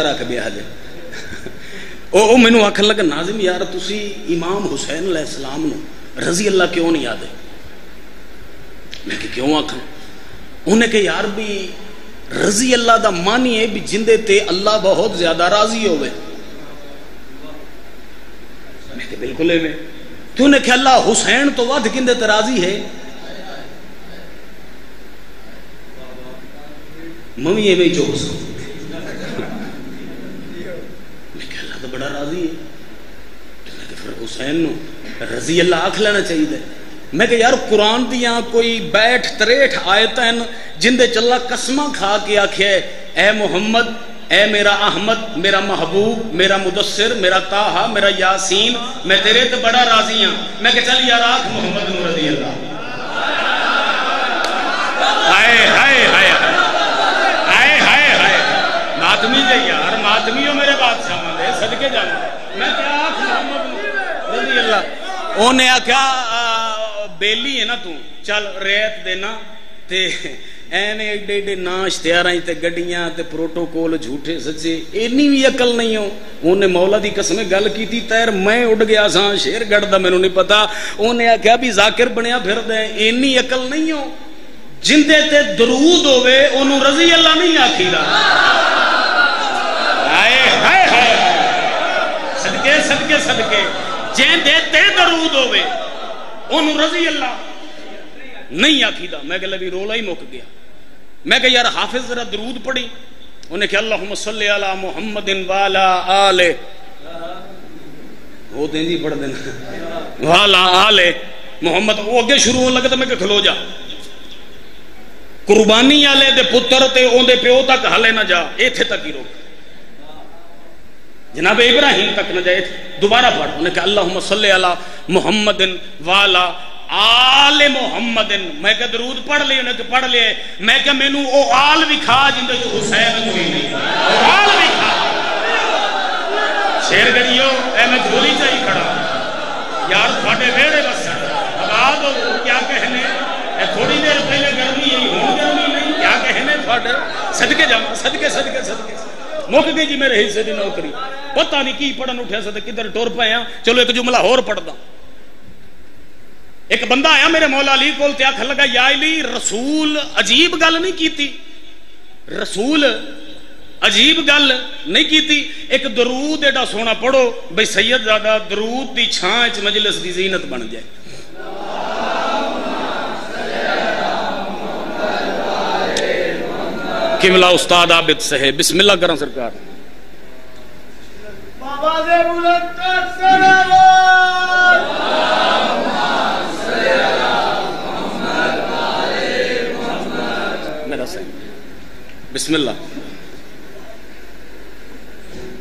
رکھ دیا جائے وہ مینو آخر لگا ناظم یار تسی امام حسین علیہ السلام نو رضی اللہ کیوں نہیں یاد ہے؟ میں کہ کیوں آخا؟ انہیں کہ یار بھی رضی اللہ دا معنی ہے بھی جندے تے اللہ بہت زیادہ راضی ہوئے. میں کہ بالکل ہے میں کیوں نے کہ اللہ حسین تو ود کندے تے راضی ہے. ممی ہے میں جو حسین تو بڑا راضی ہے پھر حسین نو رضی اللہ آکھ لینا چاہیے. میں کہ یار قرآن دیاں کوئی 62-63 آیتیں جن دے چلا قسمہ کھا کے آکھے اے محمد اے میرا احمد میرا محبوب میرا مدثر میرا طاہا میرا یاسین میں تیرے تے بڑا راضی ہوں. میں کہ چل یار آکھ محمد نو رضی اللہ. ہائے ہائے ہائے ہائے ہائے ہائے ماتمی جے یار ماتمی ہو میرے بادشاہ مندے صدقے جانا. میں کیا آکھ محمد رضی اللہ. انہیں آکھا بیلی ہے نا تو چل ریت دینا تے ایویں ایڈے ایڈے نا اشتہاراں تے گڈیاں تے پروٹوکول جھوٹے سچے اینی بھی عقل نہیں ہو. انہیں مولا دی قسم گل کیتی تیر میں اڑ گیا ساں شیر گڑھ دا مینوں نہیں پتا. انہیں آکھیا بھی ذاکر بنیا پھر دے اینی عقل نہیں ہو. جندے تے درود ہوے اونوں رضی اللہ نہیں آکھیدا. ہائے ہائے ہائے صدقے صدقے صدقے جندے تے درود ہوے انہوں رضی اللہ نہیں آکھیدہ. میں کہ لبی رولا ہی مک گیا. میں کہ یار حافظ ذرا درود پڑھی. انہیں کہ اللہم صلی علی محمد والا آل وہ دیں جی پڑھ دینا والا آل محمد. وہ اگے شروع ہونے لگتا میں کہ کھلو جا قربانی آلے دے پتر تے اون دے پیو تک ہلے نہ جا ایتھے تک ہی روک جناب ابراہیم تک نہ جائے. دوبارہ پڑھ. انہیں کہ اللہم صلی علی محمد والا آل محمد. میں کہ درود پڑھ لئے. انہیں کہ پڑھ لئے. میں کہ میں نو او آل بھی کھا جندے جو حسین کوئی نہیں آل بھی کھا. شیر گریو اے میں جھولی چاہی کھڑا یار تھوڑے ویڑے بس آباد ہو کیا کہنے اے تھوڑی دیر پہلے گرمی یہی ہوں گرمی نہیں کیا کہنے تھوڑے صدقے جانا صدقے صدقے صدقے موقع گئی جی میرے حصے دی نوکری پتہ نہیں کی پڑھن اٹھیا سے کدھر ٹور پایا. چلو ایک جملہ اور پڑھدا. ایک بندہ آیا میرے مولا علی کول تے آکھن لگا یا علی رسول عجیب گل نہیں کیتی رسول عجیب گل نہیں کیتی. ایک درود ایڈا سونا پڑھو بھئی سید زادہ درود دی چھاں وچ مجلس دی زینت بن جائے. قبلہ استاد عابد سے بسم اللہ کریں سرکار. میرا صحیح بسم اللہ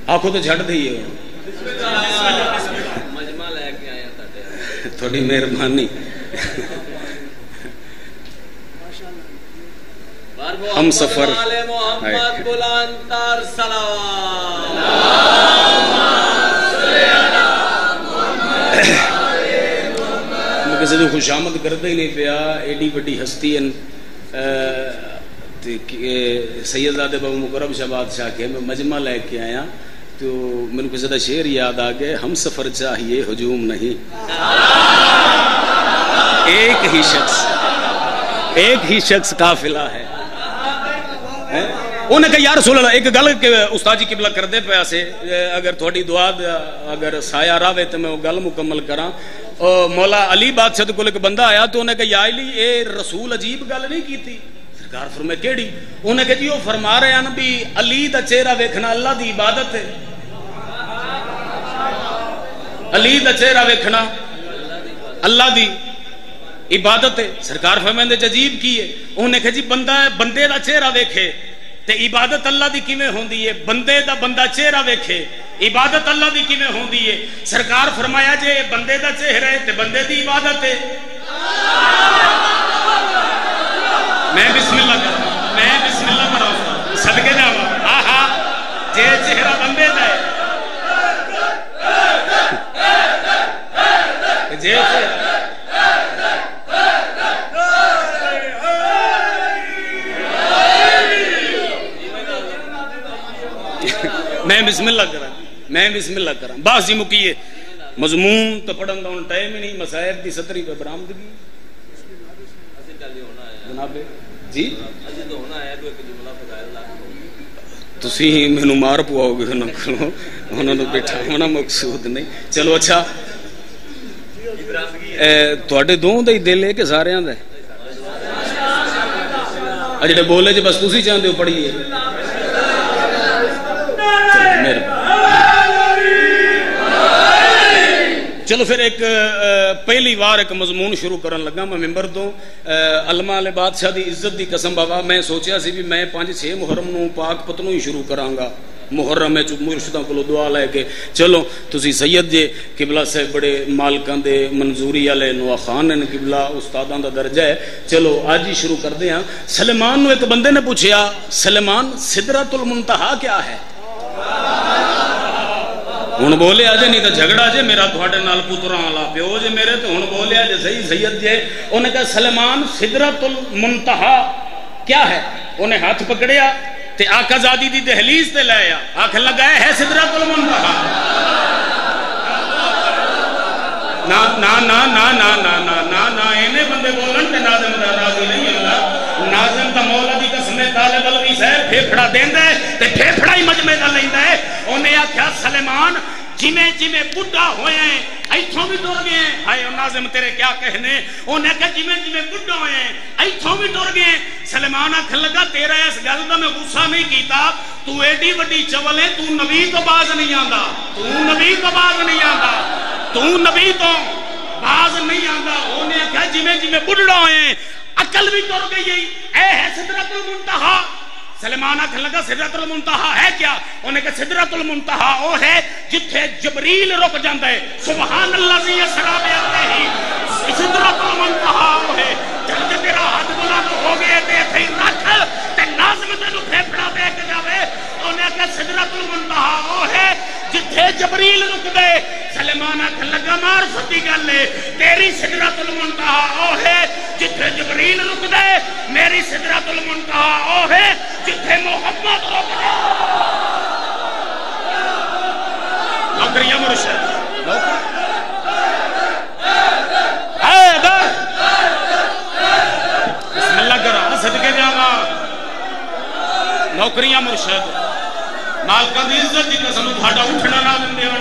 آنکھوں تو جھٹ دئیے تھوڑی مہربانی. ہم سفر محمد بلند تر صلوات میں کسی جو خوش آمد کرتا ہی نہیں پیا. ایڈی بڑی ہستی سید زادہ بابو مکرم شاہ بادشاہ کے میں مجمع لے کے آیا تو میں نے کسی دا شعر یاد آ گئے ہم سفر چاہیے ہجوم نہیں. ایک ہی شخص قافلہ ہے. انہیں کہا یا رسول اللہ ایک گل کہ استاد جی قبلہ کر دے پیا سے اگر تھوڑی دعا اگر سایہ راوے تو میں وہ گل مکمل کراں. مولا علی بادشاہ کو ایک بندہ آیا تو انہیں کہا یا علی اے رسول عجیب گل نہیں کی تھی. سرکار فرمائے کیڑی؟ انہیں کہا جی وہ فرما رہے ہیں بھی علی دا چہرہ ویکھنا اللہ دی عبادت ہے. علی دا چہرہ ویکھنا اللہ دی عبادت ہے. سرکار فرمائے عجیب کی ہے. انہیں کہا جی بندے دا چہرہ ویکھے تے عبادت اللہ دی کیویں ہوندی ہے بندے دا بندہ چہرہ ویکھے عبادت اللہ دی کیویں ہوندی ہے. سرکار فرمایا جے بندے دا چہرہ ہے تے بندے دی عبادت ہے. میں بسم اللہ کروں صدقے جاواں آہا جے چہرہ بندے دا ہے جے میں بسم اللہ کرا بس جی مکیے مضمون تو پڑھن دا ہن ٹائم ہی نہیں مسائب دی 17 پہ برآمدگی جناب جی تسی مینوں مار پواؤ گے انہوں نے بیٹھا ہونا مقصود نہیں. چلو اچھا تواڈے دونوں دا ہی دل ہے کہ ساریاں دا ہے؟ جڑے بولے جی بس تسی چاہندے ہو پڑھیے. چلو پھر ایک پہلی بار ایک مضمون شروع کرن لگا میں ممبر تو علماء علیہ بادشاہ دی عزت دی قسم بابا میں سوچیا سی بھی میں 5-6 محرم نو پاک پتنوں ہی شروع کراں گا محرم میں مرشداں کولو دعا لے کے چلو تسی سید جے قبلہ سے بڑے مالکاں دے منظوری والے نوا خان نے قبلہ استاداں دا درجہ ہے چلو آج ہی شروع کردے ہاں. سلیمان نو ایک بندے نے پوچھیا سلیمان سدرۃ المنتہا کیا ہے؟ ہن بولے آجے نہیں تو جھگڑا جے میرا تھوڑے نال پتراں والا پیو جے میرے تو ہن بولے آجے صحیح سید جے. انہیں کہا سلیمان سدرۃ المنتہا کیا ہے؟ انہیں ہاتھ پکڑیا تے آقا زادی دی دہلیز تے لے آیا آنکھ لگائے ہے سدرۃ المنتہا. نا نا نا نا نا نا نا نا نا اینے بندے بولن تے ناظم دا راضی نہیں اللہ. ناظم تا مولا دی قسم طالب علوی سے پھیپھڑا دیندا ہے تے پھیپھڑا ہی مجمع دا لیندا ہے. انہیں آکھیا سلیمان جمیں جمیں بڈھا ہوئے ہیں ایتھوں بھی ٹر گئے ہیں. ہائے ناظم تیرے کیا کہنے. انہیں کہا جمیں جمیں بڈھا ہوئے ہیں ایتھوں بھی ٹر گئے ہیں. سلیمان آکھن لگا تیرا اس گل دا میں غصہ نہیں کیتا تو ایڈی وڈی چول ہے تو نبی تو باز نہیں آندا تو نبی تو باز نہیں آندا تو نبی تو باز نہیں آندا. انہیں کہا جمیں جمیں بڈھا ہوئے ہیں عقل بھی ٹر گئی اے ہے سدرۃ المنتہا. سلیمان آکھن لگا سدرۃ المنتہا ہے کیا؟ انہیں کہا سدرۃ المنتہا وہ ہے جتھے جبریل رک جاندا ہے. سبحان اللہ ذی اسریٰ بعبدہ سدرۃ المنتہا وہ ہے جب تیرا ہاتھ بلند ہو گئے تے ایتھے رکھ تے ناظم تینوں پھیپھڑا دے کے جاوے. انہیں کہا سدرۃ المنتہا وہ ہے جتھے جبریل رک دے. سلیمان آکھن لگا معرفت دی گل ہے تیری سدرۃ المنتہا وہ ہے جتھے جبریل رک دے. میری سدرۃ المنتہا وہ ہے جتھے محمد رک دے. نوکریاں مرشد بسم اللہ کرا صدقے جاواں نوکریاں مرشد مالکاں دی عزت دی قسم تہاڈا اٹھنا نہ دندے ہون